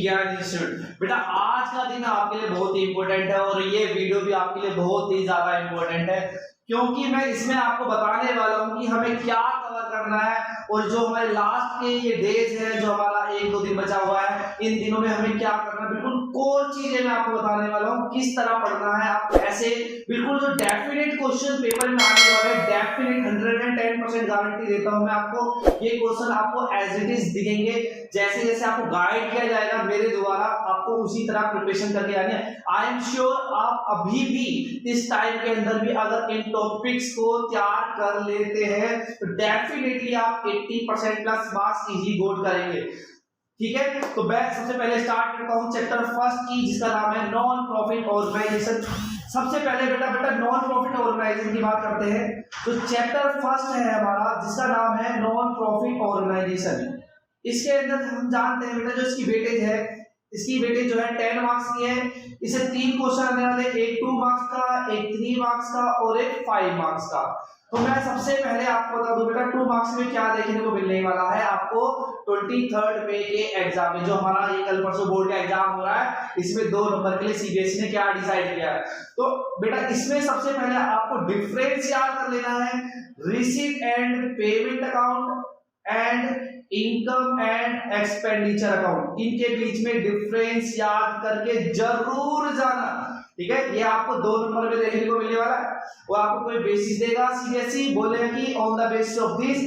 विज्ञान इंस्टीट्यूट। बेटा आज का दिन आपके लिए बहुत ही इंपॉर्टेंट है और ये वीडियो भी आपके लिए बहुत ही ज्यादा इंपॉर्टेंट है, क्योंकि मैं इसमें आपको बताने वाला हूं कि हमें क्या कवर करना है और जो हमारे लास्ट के ये डेज है, जो हमारा 1-2 दिन बचा हुआ है, इन दिनों में हमें क्या करना है, बिल्कुल कोर चीजें मैं आपको बताने वाला हूं, किस तरह पढ़ना है। आप ऐसे बिल्कुल जो डेफिनेट क्वेश्चन पेपर में आने वाले हैं, डेफिनेट 110% गारंटी देता हूं मैं आपको, ये क्वेश्चन आपको एज इट इज दिखेंगे, जैसे जैसे आपको गाइड किया जाएगा मेरे द्वारा, आपको उसी तरह प्रिपरेशन करके आनी है। आई एम श्योर आप अभी भी इस टाइम के अंदर भी अगर इन टॉपिक्स को तैयार कर लेते हैं तो डेफिनेटली आप 80% प्लस मार्क्स इजी गोल करेंगे। ठीक है, तो मैं सबसे पहले स्टार्ट करता हूं चैप्टर फर्स्ट की, जिसका नाम है नॉन प्रॉफिट ऑर्गेनाइजेशन। सबसे पहले बेटा नॉन प्रॉफिट ऑर्गेनाइजेशन की बात करते हैं। तो चैप्टर फर्स्ट है हमारा, जिसका नाम है नॉन प्रॉफिट ऑर्गेनाइजेशन। इसके अंदर हम जानते हैं बेटा, जो इसकी वेटेज है, इसकी वेटेज जो है 10 मार्क्स की है। इसे 3 क्वेश्चन आने वाले, एक 2 मार्क्स का, एक 3 मार्क्स का और एक 5 मार्क्स का। तो मैं सबसे पहले आपको बता दूं बेटा 2 मार्क्स में क्या देखने को मिलने वाला है आपको 23rd पे के एग्जाम में, जो हमारा ये कल परसों बोर्ड का एग्जाम हो रहा है, इसमें 2 नंबर के लिए सीबीएसई ने क्या डिसाइड किया है। तो बेटा इसमें सबसे पहले आपको डिफरेंस याद कर लेना है, receipt and payment account and income and expenditure account, इनके बीच में डिफरेंस याद करके जरूर जाना। ठीक है, ये आपको 2 नंबर में देखने को मिलने वाला है। वो आपको कोई बेसिस देगा, सीबीएसई बोलेगा कि on the basis of this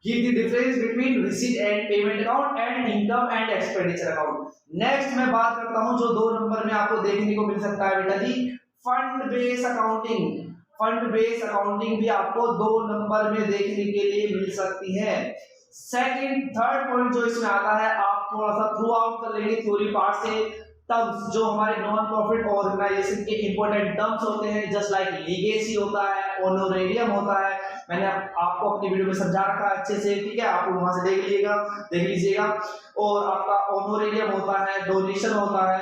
give the difference between receipt and payment account and income and expenditure account. Next मैं बात करता हूं जो 2 नंबर में आपको देखने को मिल सकता है बेटा जी, fund base accounting. Fund base accounting भी आपको 2 नंबर में देखने के लिए मिल सकती है। सेकंड थर्ड पॉइंट जो इसमें आता है, आप थोड़ा सा थ्रू आउट कर लेंगे थ्योरी पार्ट से, टर्म्स जो हमारे नॉन प्रॉफिट ऑर्गेनाइजेशन के इंपॉर्टेंट टर्म्स होते हैं, जस्ट लाइक लीगेसी होता है, ऑनोरेरियम होता है, मैंने आपको अपनी वीडियो में समझा रखा है अच्छे से। ठीक है, आप वहां से देख लीजिएगा। और आपका ऑनोरेरियम होता है, डोनेशन होता है,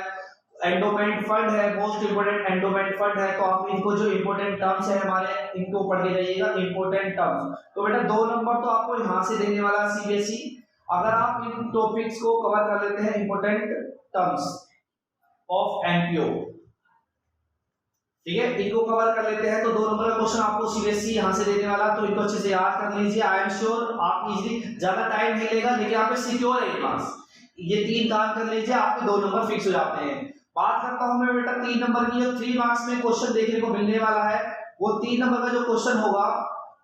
एंडोमेंट फंड है, मोस्ट इंपोर्टेंट एंडोमेंट फंड है। तो आप इनको जो इंपोर्टेंट टर्म्स है हमारे, इनको पढ़ के जाइएगा, इंपोर्टेंट टर्म्स। तो बेटा 2 नंबर तो आपको यहां से देने वाला सीबीएसई, अगर आप इन टॉपिक्स को कवर कर लेते हैं, इंपोर्टेंट टर्म्स ऑफ एमपीओ। ठीक है, इनको कवर कर लेते हैं तो 2 नंबर का क्वेश्चन आपको सीबीएसई यहां से देने वाला, तो इनको अच्छे से याद कर लीजिए। आई एम श्योर आप इजीली, ज्यादा टाइम नहीं लेगा, लेकिन आप सिक्योर 8 मार्क्स, ये 3 काम कर लीजिए, आपके 2 नंबर फिक्स हो जाते हैं। बात करता हूं मैं बेटा 3 नंबर की, जो 3 मार्क्स में क्वेश्चन देखने को मिलने वाला है, वो 3 नंबर का जो क्वेश्चन होगा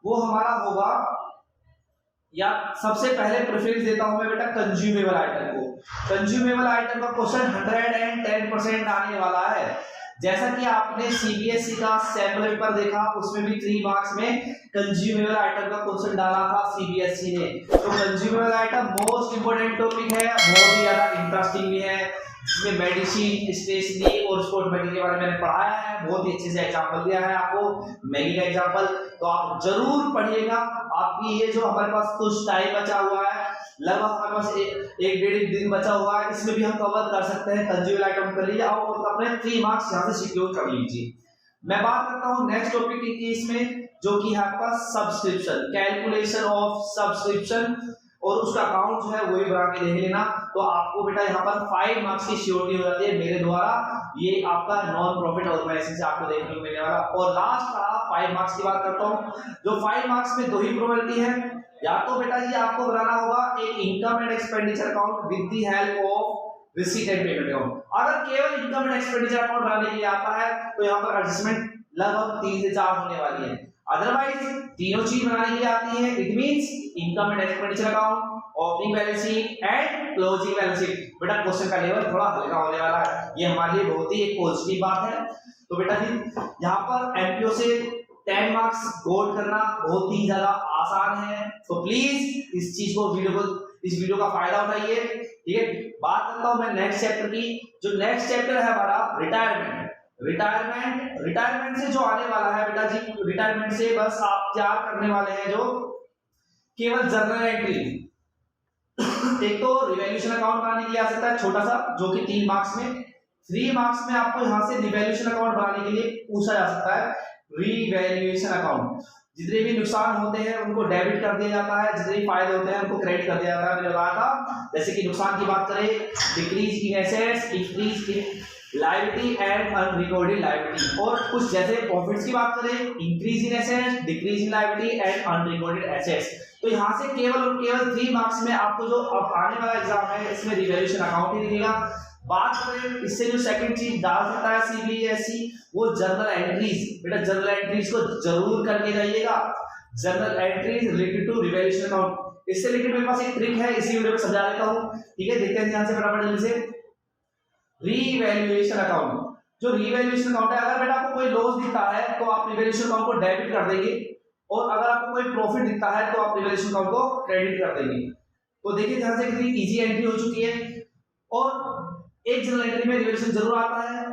वो हमारा होगा, या सबसे पहले प्रेफरेंस देता हूं मैं बेटा कंज्यूमेबल आइटम को। कंज्यूमेबल आइटम का क्वेश्चन 110% आने वाला है। जैसा कि आपने सीबीएसई का सैंपल पेपर देखा, उसमें भी 3 मार्क्स में कंज्यूमेबल आइटम का क्वेश्चन डाला था सीबीएसई ने। तो consumable item most important topic है, बहुत ही ज्यादा इंटरेस्टिंग भी है, इसमें मेडिसिन, स्टेशनरी और स्पोर्ट मटेरियल के बारे में मैंने पढ़ाया है, बहुत ही अच्छे से एग्जांपल दिया है आपको, मैगी का एग्जांपल, तो आप जरूर पढ़िएगा। आपकी ये जो हमारे पास कुछ टाइम बचा हुआ है, लगभग हमारे पास 1-1.5 दिन बचा हुआ है, इसमें भी हम कवर कर सकते हैं। कंज्यूमेबल आइटम कर लीजिए और अपने 3 मार्क्स यहां से सिक्योर कर लीजिए। मैं बात करता हूं नेक्स्ट टॉपिक की, इसमें जो कि है आपका सब्सक्रिप्शन, कैलकुलेशन ऑफ सब्सक्रिप्शन, और उसका अकाउंट जो है वही बना के देख लेना। तो आपको बेटा यहाँ पर 5 मार्क्स की श्योरिटी हो जाती है मेरे द्वारा, ये आपका नॉन प्रॉफिट ऑर्गेनाइजेशन से आपको देखने को मिलने वाला। और लास्ट का 5 मार्क्स की बात करता हूँ, जो 5 मार्क्स में 2 ही प्रोबेबिलिटी है, या तो बेटा जी आपको बनाना होगा एक income and expenditure account with the help of receipt and payment account. अगर केवल इनकम एंड एक्सपेंडिचर अकाउंट बनाने के लिए आता है तो यहाँ पर एडजस्टमेंट लगभग 3 से 4 होने वाली है। अदरवाइज तीनों चीज बनाने के लिए आती है, it means income and expenditure account, opening balance sheet and closing balance sheet. बेटा क्वेश्चन का लेवल थोड़ा हल्का होने वाला है, ये हमारे लिए बहुत ही एक पॉजिटिव बात है। तो बेटा जी यहाँ पर एमपीओ से 10 मार्क्स गोल करना बहुत ही ज्यादा आसान है, तो प्लीज इस चीज को इस वीडियो का फायदा उठाइए। ठीक है, बात करता हूं मैं नेक्स्ट चैप्टर की। जो नेक्स्ट चैप्टर है हमारा रिटायरमेंट से जो आने वाला है बेटा जी, रिटायरमेंट से बस आप तैयार करने वाले हैं जो केवल जर्नल एंट्री। एक तो रिवैल्यूएशन अकाउंट बनाने के लिए आ सकता है छोटा सा, जो कि 3 मार्क्स में, 3 मार्क्स में आपको यहां से रिवैल्यूएशन अकाउंट बनाने के लिए पूछा जा सकता है, रिवैल्यूएशन अकाउंट। जितने भी नुकसान होते हैं उनको डेबिट कर दिया जाता है, जितने भी फायदे होते हैं उनको क्रेडिट कर दिया जाता है। मैंने बताया था, जैसे कि नुकसान की बात करें, decrease in assets, increase in liability and unrecorded liability, और कुछ जैसे प्रॉफिट्स की बात करें, increase in assets, decrease in liability and unrecorded assets. तो यहाँ से केवल और केवल 3 मार्क्स में आपको जो अब आने वाला एग्जाम है इसमें रिवैल्यूएशन अकाउंट ही दिखेगा। बात करें इससे जो सेकंड चीज डाल सकता है सीबीएसई, वो जर्नल एंट्रीज। बेटा जर्नल एंट्रीज को जरूर करके जाइएगा, journal entries related to revaluation account. इससे रिलेटेड मेरे पास एक ट्रिक है, इसी वीडियो में समझा देता हूं, ठीक है। देखते हैं ध्यान से फटाफट जल्दी से। रिवैल्यूएशन अकाउंट, जो रिवैल्यूएशन अकाउंट है, अगर बेटा आपको कोई लॉस दिखता है तो आप रिवैल्यूएशन अकाउंट को डेबिट कर देंगे, और अगर आपको कोई प्रॉफिट दिखता है तो आप रिवैल्यूएशन अकाउंट को क्रेडिट कर देंगे। तो देखिए ध्यान से कितनी इजी एंट्री हो चुकी है। और एक जनरल एंट्री में रिवैल्यूएशन जरूर आता है,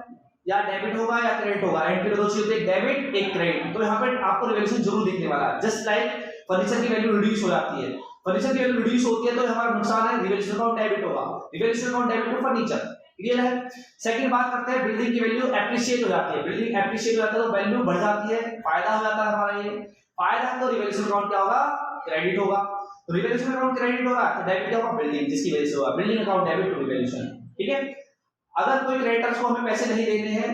या डेबिट होगा या क्रेडिट होगा। एंट्री में दो चीज होती है, डेबिट एक क्रेडिट। तो यहाँ पे आपको रिवैल्यूएशन जरूर दिखने वाला है। जस्ट लाइक फर्नीचर की वैल्यू रिड्यूस हो जाती है, फर्नीचर की वैल्यू रिड्यूस होती है तो हमारा नुकसान है, रिवैल्यूएशन अकाउंट डेबिट होगा, revaluation account debit to furniture. Clear है। सेकंड बात करते हैं, बिल्डिंग की वैल्यू एप्रिशिएट हो जाती है, बिल्डिंग एप्रिशिएट हो जाता है तो वैल्यू बढ़ जाती है, फायदा हो जाता है हमारा, ये फायदा है। तो रिवैल्यूएशन अकाउंट क्या होगा, क्रेडिट होगा। तो रिवैल्यूएशन अकाउंट क्रेडिट होगा तो डेबिट क्या होगा, बिल्डिंग, जिसकी वजह से होगा building account debit to revaluation. ठीक है। अगर कोई क्रेडिटर्स को हमें पैसे नहीं देने हैं,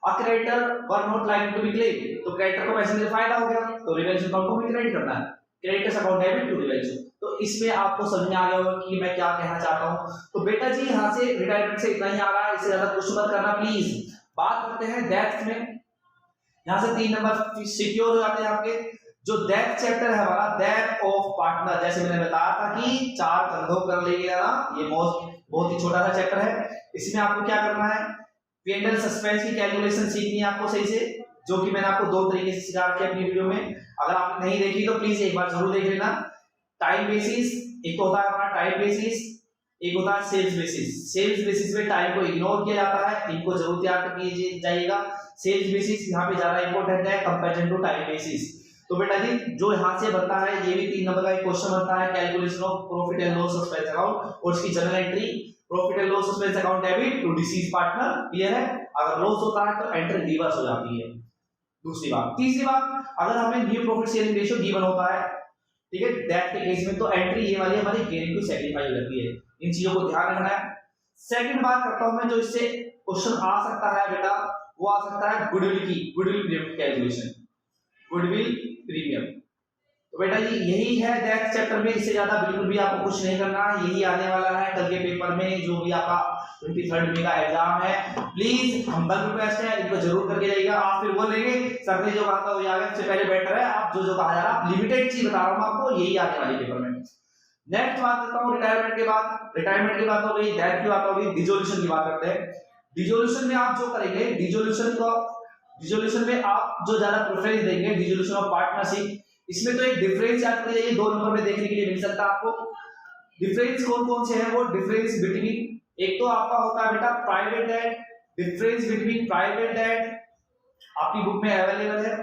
a creditor were not like to be claim, तो क्रेडिटर को पैसे देने से फायदा हो गया, तो रिवैल्यूएशन अकाउंट को हमें क्रेडिट करना है, creditors account debit to revaluation. तो इसमें आपको समझ में आ गया होगा कि मैं क्या कहना चाहता हूं। तो बेटा जी यहाँ से रिटायरमेंट से इतना ही आ रहा है, इससे ज्यादा क्वेश्चन मत करना प्लीज। बात करते हैं डेथ में, यहाँ से 3 नंबर सिक्योर हो जाते हैं आपके। जो डेथ चैप्टर है हमारा, डेथ ऑफ पार्टनर, जैसे मैंने बताया था कि 4 कंधों कर लेगा ना, ये बहुत ही छोटा सा चैप्टर है। इसमें आपको क्या करना है, P&L सस्पेंस की कैलकुलेशन सीखनी है आपको सही से, जो कि मैंने आपको 2 तरीके से सिखा रखी है अपनी वीडियो में। अगर आपने नहीं देखी तो प्लीज एक बार जरूर देख लेना। टाइम बेसिस, एक तो होता है हमारा टाइम बेसिस, एक होता है सेल्स बेसिस। सेल्स बेसिस में टाइम को इग्नोर किया जाता है, इनको जरूर याद करके जाइएगा। सेल्स बेसिस यहाँ पे ज्यादा इंपॉर्टेंट है कंपैरिजन टू टाइम बेसिस। तो बेटा जी जो यहाँ से बनता है, ये भी 3 नंबर का एक क्वेश्चन बनता है, calculation of profit and loss suspense account, और उसकी general entry profit and loss suspense account debit to deceased partner. Clear है। अगर लॉस होता है तो एंट्री रिवर्स हो जाती है, दूसरी बात। तीसरी बात, अगर हमें new profit sharing ratio given होता है, ठीक है, डेथ के केस में, तो एंट्री ये वाली हमारी गेनिंग टू सैक्रिफाइस हो जाती है। इन चीजों को ध्यान रखना है। सेकंड बात करता हूं मैं, जो इससे क्वेश्चन आ सकता है बेटा, वो आ सकता है गुडविल की, goodwill premium calculation, goodwill premium. तो बेटा जी यही है डेथ चैप्टर में, इससे ज्यादा बिल्कुल भी आपको कुछ नहीं करना, यही आने वाला है कल के पेपर में, जो भी आपका 23 मई का एग्जाम है। प्लीज हम्बल रिक्वेस्ट है, इनको जरूर करके जाइएगा। आप फिर बोलेंगे सर ने जो कहा था वही आ गया, इससे पहले बेटर है आप जो कहा जा रहा, लिमिटेड चीज बता रहा हूं आपको, यही आने वाले पेपर में। नेक्स्ट बात करता हूं रिटायरमेंट के बाद, रिटायरमेंट की बात हो गई, डेथ की बात हो गई, डिसोल्यूशन की बात करते हैं। डिसोल्यूशन में आप जो करेंगे, डिसोल्यूशन में आप जो ज्यादा प्रेफरेंस देंगे, डिसोल्यूशन ऑफ पार्टनरशिप, इसमें तो एक डिफरेंस याद कर लीजिए, 2 नंबर में देखने के लिए मिल सकता है आपको। डिफरेंस कौन कौन से हैं, वो डिफरेंस बिटवीन, एक तो आपका होता है बेटा private debt, difference between private debt आपकी बुक में अवेलेबल है,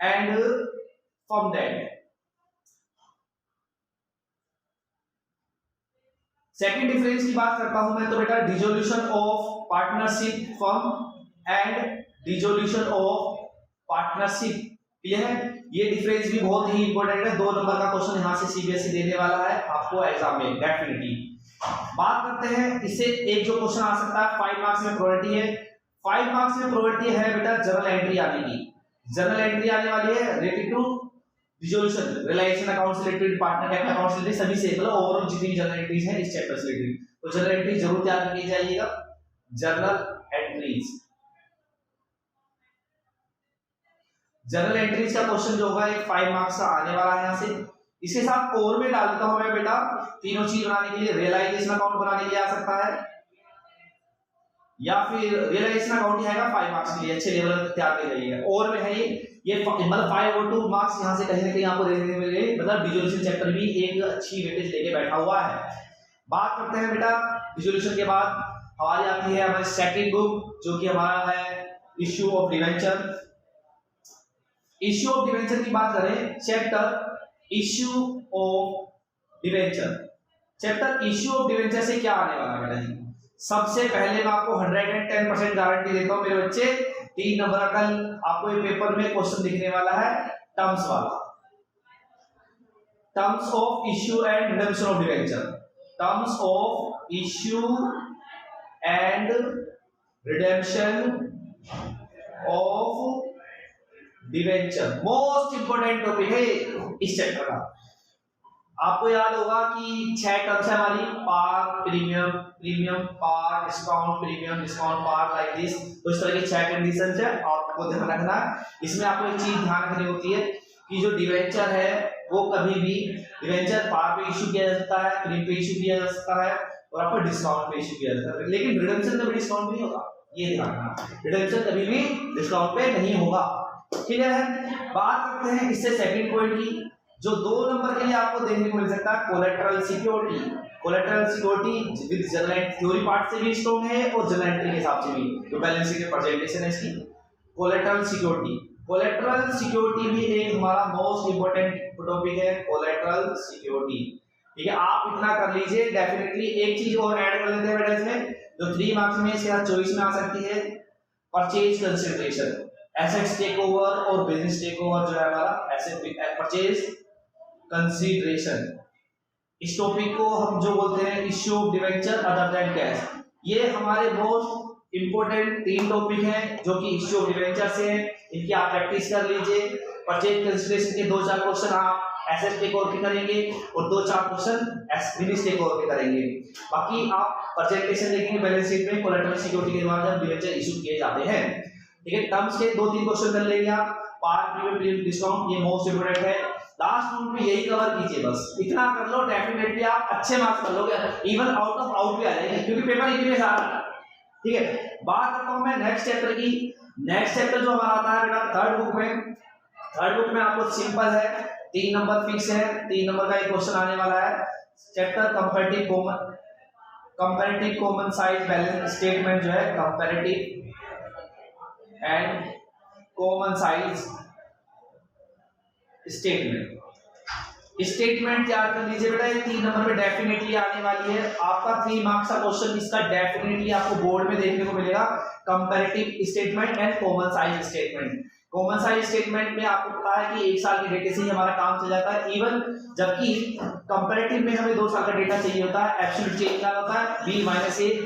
and firm debt. Second difference की बात करता हूं मैं, तो बेटा dissolution of partnership firm and dissolution of partnership. Clear है। ये डिफरेंस भी बहुत ही इंपॉर्टेंट है, 2 नंबर का क्वेश्चन यहां से सीबीएसई देने वाला है आपको एग्जाम में डेफिनेटली। बात करते हैं, इससे एक जो क्वेश्चन आ सकता है 5 मार्क्स में, प्रोबेबिलिटी है 5 मार्क्स में, प्रोबेबिलिटी है बेटा जर्नल एंट्री आने की। जर्नल एंट्री आने वाली है रिलेटेड टू डिसोल्यूशन, रिलायंस अकाउंट से रिलेटेड, पार्टनर कैपिटल अकाउंट से रिलेटेड, सभी से, मतलब ओवरऑल जितनी जर्नल एंट्रीज हैं इस चैप्टर से रिलेटेड, तो जर्नल एंट्री जरूर तैयार करके जाइएगा। जर्नल एंट्रीज, जनरल एंट्रीज का क्वेश्चन जो होगा एक 5 मार्क्स का आने वाला है यहाँ से। इसके साथ और में डाल देता हूं मैं बेटा, तीनों चीज बनाने के लिए, रियलाइजेशन अकाउंट बनाने के लिए आ सकता है, या फिर रियलाइजेशन अकाउंट ही आएगा 5 मार्क्स के लिए, अच्छे लेवल तक तैयार कर जाइएगा। और में है ये मतलब 5 और 2 मार्क्स यहाँ से कहीं ना कहीं आपको देखने मिल गए, मतलब डिसोल्यूशन चैप्टर भी एक अच्छी वेटेज लेके बैठा हुआ है। बात करते हैं बेटा डिसोल्यूशन के बाद हमारी आती है हमारी सेकंड बुक, जो कि हमारा है issue of debenture. Issue of debenture की बात करें, chapter issue of debenture, chapter issue of debenture से क्या आने वाला है बेटा जी? सबसे पहले मैं आपको 110% गारंटी देता हूं मेरे बच्चे, 3 नंबर का कल आपको ये पेपर में क्वेश्चन दिखने वाला है टर्म्स वाला। Terms of issue and redemption of debenture, terms of issue and redemption of debenture, most important topic है इस चैप्टर का। आपको याद होगा कि 6 टर्म्स है हमारी, par, premium, premium par, discount premium, discount par, like this. तो इस तरह की 6 कंडीशंस है, आपको ध्यान रखना है। इसमें आपको एक चीज ध्यान रखनी होती है कि जो डिवेंचर है वो कभी भी डिवेंचर पार पे इशू किया जा सकता है, प्रीमियम पे इशू किया जा सकता है और आपको डिस्काउंट पे इशू किया जा सकता है, लेकिन रिडेम्पशन में डिस्काउंट नहीं होगा, ये ध्यान रखना। रिडेम्पशन कभी भी डिस्काउंट पे नहीं होगा। क्लियर है। बात करते हैं इससे सेकंड पॉइंट की, जो 2 नंबर के लिए आपको देखने को मिल सकता है, collateral security. Collateral security with general theory part से भी स्ट्रांग है और जनरल एंट्री के हिसाब से भी, तो बैलेंस शीट के प्रेजेंटेशन है इसकी। कोलेटरल सिक्योरिटी, कोलेटरल सिक्योरिटी भी एक हमारा मोस्ट इंपोर्टेंट टॉपिक है, कोलेटरल सिक्योरिटी। ठीक है, आप इतना कर लीजिए। डेफिनेटली एक चीज और ऐड कर लेते हैं बेटा इसमें, जो 3 मार्क्स में इसके चॉइस में आ सकती है, purchase consideration, assets take over और बिजनेस टेक ओवर जो है हमारा एसेट परचेज कंसीडरेशन। इस टॉपिक को हम जो बोलते हैं issue of debenture other than cash. ये हमारे मोस्ट इंपोर्टेंट 3 टॉपिक हैं जो कि इश्यू ऑफ डिवेंचर से हैं, इनकी आप प्रैक्टिस कर लीजिए। परचेज कंसीडरेशन के 2-4 क्वेश्चन आप एसेट टेक ओवर के करेंगे और 2-4 क्वेश्चन बिजनेस टेक ओवर के करेंगे। बाकी आप प्रेजेंटेशन देखेंगे बैलेंस शीट में कोलेटरल सिक्योरिटी के द्वारा जब डिवेंचर इशू किए जाते हैं। ठीक है, टर्म्स के 2-3 क्वेश्चन कर लेंगे आप, पार, प्रीमियम, डिस्काउंट, ये मोस्ट इंपोर्टेंट है। लास्ट नोट में यही कवर कीजिए, बस इतना कर लो, डेफिनेटली आप अच्छे मार्क्स कर लोगे, इवन आउट ऑफ आउट भी आ जाएंगे क्योंकि पेपर इतने सारा है। ठीक है, बात करता हूं मैं नेक्स्ट चैप्टर की। नेक्स्ट चैप्टर जो हमारा आता है बेटा थर्ड बुक में, थर्ड बुक में आपको सिंपल है, 3 नंबर फिक्स है, 3 नंबर का एक क्वेश्चन आने वाला है। Chapter comparative common size balance statement जो है, comparative and common size statement तैयार कर लीजिए बेटा। ये 3 नंबर पे डेफिनेटली आने वाली है, आपका 3 मार्क्स का क्वेश्चन इसका डेफिनेटली आपको बोर्ड में देखने को मिलेगा। Comparative statement and common size statement. Common size statement में आपको पता है कि 1 साल के डेटा से ही हमारा काम चल जाता है, इवन जबकि कंपैरेटिव में हमें 2 साल का डेटा चाहिए होता है। एब्सोल्यूट चेंज क्या होता है, b-a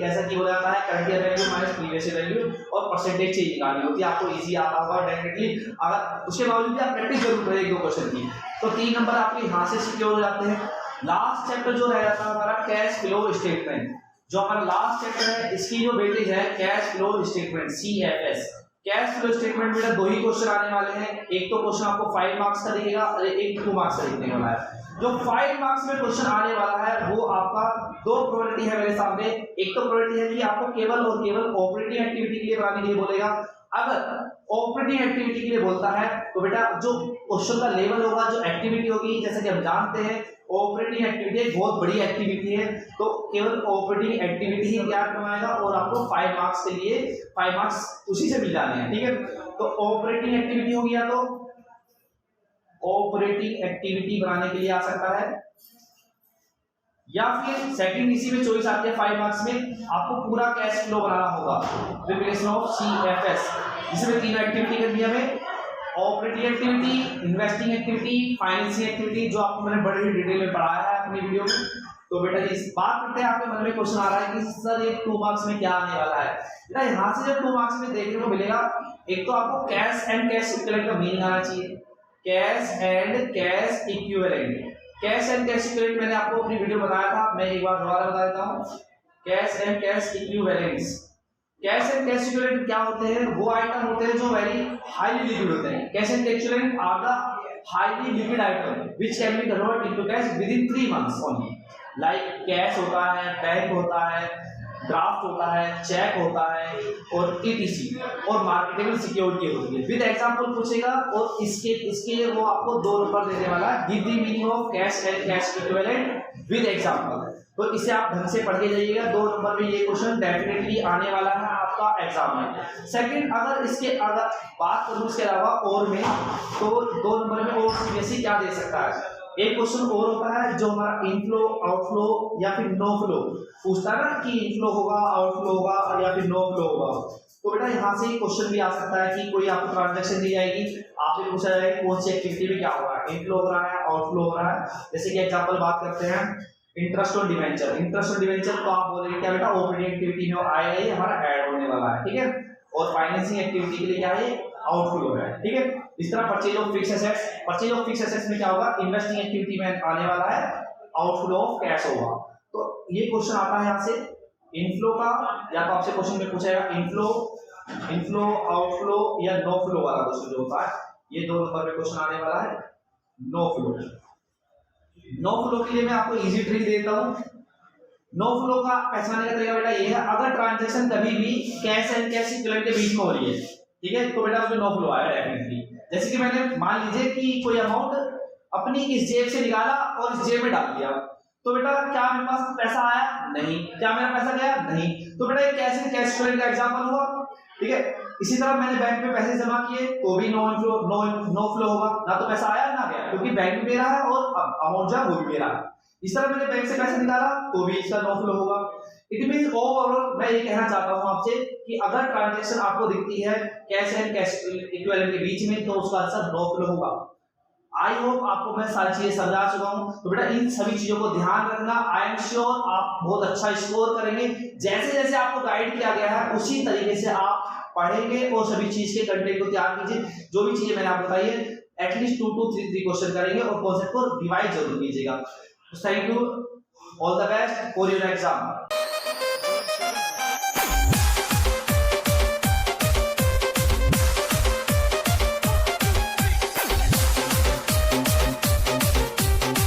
जैसा कि बोला जाता है, current year value minus previous year value, और परसेंटेज चेंज निकालनी होती है। आपको इजी आता होगा डेफिनेटली, अगर उसके बावजूद भी आप प्रैक्टिस जरूर करें 1-2 क्वेश्चन की, तो 3 नंबर आपके यहां से सिक्योर हो जाते हैं। लास्ट चैप्टर जो रह जाता है हमारा कैश फ्लो स्टेटमेंट, जो हमारा लास्ट चैप्टर है, इसकी जो वेटेज है cash flow statement, CFS। Cash flow statement में 2 ही क्वेश्चन आने वाले हैं, एक तो क्वेश्चन आपको 5 मार्क्स का दिखेगा और एक 2 मार्क्स का दिखने वाला है। जो 5 मार्क्स में क्वेश्चन आने वाला है वो आपका 2 प्रोबेबिलिटी है मेरे सामने। एक तो प्रोबेबिलिटी है कि आपको केवल और केवल ऑपरेटिंग एक्टिविटी के लिए बनाने के लिए बोलेगा। अगर ऑपरेटिंग एक्टिविटी के लिए बोलता है तो बेटा जो क्वेश्चन का लेवल होगा, जो एक्टिविटी होगी, जैसे कि हम जानते हैं ऑपरेटिंग एक्टिविटी एक बहुत बड़ी एक्टिविटी है, तो केवल ऑपरेटिंग एक्टिविटी ही तैयार करवाएगा और आपको 5 मार्क्स के लिए 5 मार्क्स उसी से मिल जाने हैं। ठीक है, तो ऑपरेटिंग एक्टिविटी हो गया, तो ऑपरेटिंग एक्टिविटी बनाने के लिए आ सकता है, या फिर सेकंड इसी में चॉइस आती है 5 मार्क्स में, आपको पूरा कैश फ्लो बनाना होगा, प्रिपरेशन ऑफ CFS, जिसमें 3 एक्टिविटी करनी है हमें, operating activity, investing activity, financing activity, जो आपको मैंने बड़ी डिटेल में पढ़ाया है अपनी वीडियो में। तो बेटा जी इस बात करते हैं, आपके मन में क्वेश्चन आ रहा है कि सर ये 2 मार्क्स में क्या आने वाला है। बेटा यहाँ से जब 2 मार्क्स में देखने को मिलेगा, एक तो आपको कैश एंड कैश इक्विवेलेंट का मीनिंग आना चाहिए, cash and cash equivalent. Cash and cash equivalent मैंने आपको अपनी वीडियो बताया था, मैं एक बार दोबारा बता देता हूँ। Cash and cash equivalents, cash and cash equivalent क्या होते हैं, वो आइटम होते हैं जो वेरी हाईली लिक्विड होते हैं। Cash and cash equivalent are the highly liquid item which can be converted into cash within 3 months only. Like cash होता है, बैंक होता है, ड्राफ्ट होता है, चेक होता है और ETC और मार्केटेबल सिक्योरिटी होती है। विद एग्जांपल पूछेगा और इसके वो आपको 2 नंबर देने वाला है, give the meaning of cash and cash equivalent with example. तो इसे आप ढंग से पढ़ के जाइएगा, 2 नंबर में ये क्वेश्चन डेफिनेटली आने वाला है आपका एग्जाम में। सेकंड, अगर बात करूं इसके अलावा और में, तो 2 नंबर में और सीबीएसई क्या दे सकता है, एक क्वेश्चन और होता है जो हमारा इनफ्लो आउटफ्लो या फिर नो फ्लो पूछता है ना, कि इनफ्लो होगा, आउटफ्लो होगा या फिर नो फ्लो होगा। तो बेटा यहाँ से क्वेश्चन भी आ सकता है कि कोई आपको ट्रांजैक्शन दी जाएगी, आपसे पूछा जाएगा कौन सी एक्टिविटी में क्या हो रहा है, इनफ्लो हो रहा है, आउटफ्लो हो रहा है। जैसे कि एग्जांपल बात करते हैं इंटरेस्ट और डिवेंचर। इंटरेस्ट और डिवेंचर तो आप बोलेंगे क्या बेटा ऑपरेटिंग एक्टिविटी में आएगा, ये हमारा ऐड होने वाला है, ठीक है। और फाइनेंसिंग एक्टिविटी के लिए क्या है, आउटफ्लो है, ठीक है। इस तरह purchase of fixed assets, purchase of fixed assets में क्या होगा, इन्वेस्टिंग एक्टिविटी में आने वाला है, आउटफ्लो ऑफ कैश होगा। तो ये क्वेश्चन आता है यहाँ से इनफ्लो का, या तो आपसे क्वेश्चन में पूछा जाएगा इनफ्लो आउटफ्लो या नो फ्लो वाला क्वेश्चन जो होता है, ये 2 नंबर पे क्वेश्चन आने वाला है नो फ्लो। नो फ्लो के लिए मैं आपको इजी ट्रिक देता हूं। नो फ्लो का पहचानने का तरीका बेटा ये है, अगर ट्रांजैक्शन कभी भी कैश एंड कैश इक्विवेलेंट के बीच में हो रही है, ठीक है, तो बेटा उसमें नो फ्लो आएगा डेफिनेटली। जैसे कि मैंने मान लीजिए कि कोई अमाउंट अपनी इस जेब से निकाला और इस जेब में डाल दिया, तो बेटा क्या मेरे पास पैसा आया, नहीं। क्या मेरा पैसा गया, नहीं। तो बेटा ये कैश एंड कैश इक्विवेलेंट का एग्जांपल हुआ, ठीक है। इसी तरह मैंने बैंक में पैसे जमा किए तो भी नो फ्लो होगा, ना तो पैसा आया ना गया, क्योंकि बैंक भी मेरा है और अमाउंट जो है वो भी मेरा है। इस तरह मैंने बैंक से पैसे निकाला तो भी इसका नो फ्लो होगा। इट मींस ओवरऑल मैं ये कहना चाहता हूं आपसे कि अगर ट्रांजैक्शन आपको दिखती है कैश एंड कैश इक्विवेलेंट के बीच में, तो उसका आंसर नो फ्लो होगा। आई होप आपको मैं सारी चीजें समझा चुका हूं। तो बेटा इन सभी चीजों को ध्यान रखना, आई एम श्योर आप बहुत अच्छा स्कोर करेंगे। जैसे जैसे आपको गाइड किया गया है उसी तरीके से आप पढ़ेंगे और सभी चीज के कंटेंट को तैयार कीजिए। जो भी चीजें मैंने आपको बताई है एटलीस्ट 2 to 3 क्वेश्चन करेंगे और कॉन्सेप्ट को रिवाइज जरूर कीजिएगा। Thank you, all the best for your exam.